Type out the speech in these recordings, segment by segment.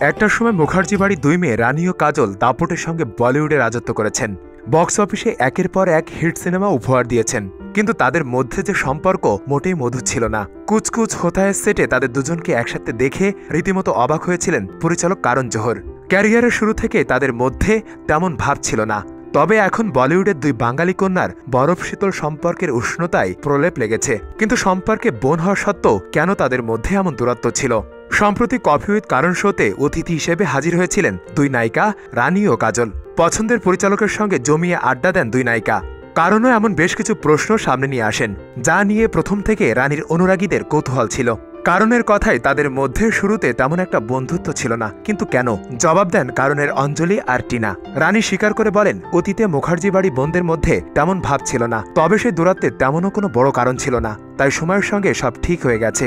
একটা সময় মুখার্জি বাড়ি দুই মেয়ে রানী ও কাজল দাপটের সঙ্গে বলিউডে রাজত্ব করেছেন। বক্স অফিসে একের পর এক হিট সিনেমা উপহার দিয়েছেন, কিন্তু তাদের মধ্যে যে সম্পর্ক মোটেই মধুর ছিল না। কুচকুচ হোতায়ের সেটে তাদের দুজনকে একসাথে দেখে রীতিমতো অবাক হয়েছিলেন পরিচালক কারণ জোহর। ক্যারিয়ারের শুরু থেকে তাদের মধ্যে তেমন ভাব ছিল না, তবে এখন বলিউডের দুই বাঙালি কন্যার বরফ শীতল সম্পর্কের উষ্ণতায় প্রলেপ লেগেছে। কিন্তু সম্পর্কে বোন হওয়া সত্ত্বেও কেন তাদের মধ্যে এমন দূরত্ব ছিল? সম্প্রতি কফি উইথ কারণ শোতে অতিথি হিসেবে হাজির হয়েছিলেন দুই নায়িকা রানী ও কাজল। পছন্দের পরিচালকের সঙ্গে জমিয়ে আড্ডা দেন দুই নায়িকা। কারণও এমন বেশ কিছু প্রশ্ন সামনে নিয়ে আসেন, যা নিয়ে প্রথম থেকে রানীর অনুরাগীদের কৌতূহল ছিল। কারণের কথায় তাদের মধ্যে শুরুতে তেমন একটা বন্ধুত্ব ছিল না, কিন্তু কেন? জবাব দেন কারণের অঞ্জলি আর টিনা। রানী স্বীকার করে বলেন, অতীতে মুখার্জি বাড়ি বোনদের মধ্যে তেমন ভাব ছিল না, তবে সেই দূরত্বের তেমনও কোনো বড় কারণ ছিল না, তাই সময়ের সঙ্গে সব ঠিক হয়ে গেছে।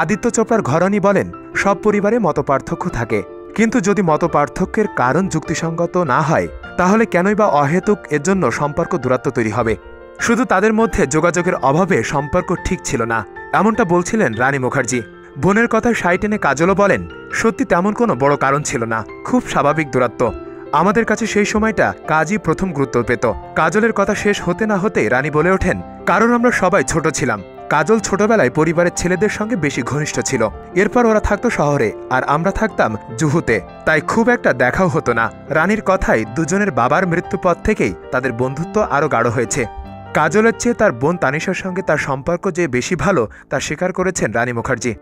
আদিত্য চোপড়ার ঘরানি বলেন, সব পরিবারে মতপার্থক্য থাকে, কিন্তু যদি মতপার্থক্যের কারণ যুক্তিসঙ্গত না হয়, তাহলে কেনই বা অহেতুক এর জন্য সম্পর্ক দূরত্ব তৈরি হবে? শুধু তাদের মধ্যে যোগাযোগের অভাবে সম্পর্ক ঠিক ছিল না, এমনটা বলছিলেন রানী মুখার্জি। বোনের কথায় সাই টেনে কাজলও বলেন, সত্যি তেমন কোনো বড় কারণ ছিল না, খুব স্বাভাবিক দূরত্ব। আমাদের কাছে সেই সময়টা কাজই প্রথম গুরুত্ব পেত। কাজলের কথা শেষ হতে না হতে রানী বলে ওঠেন, কারণ আমরা সবাই ছোট ছিলাম। কাজল ছোটবেলায় পরিবারের ছেলেদের সঙ্গে বেশি ঘনিষ্ঠ ছিল, এরপর ওরা থাকতো শহরে আর আমরা থাকতাম জুহুতে, তাই খুব একটা দেখাও হতো না। রানীর কথায় দুজনের বাবার মৃত্যুর পর থেকেই তাদের বন্ধুত্ব আরও গাঢ় হয়েছে। কাজলের চেয়ে তার বোন তানিশার সঙ্গে তার সম্পর্ক যে বেশি ভালো তা স্বীকার করেছেন রানী মুখার্জি।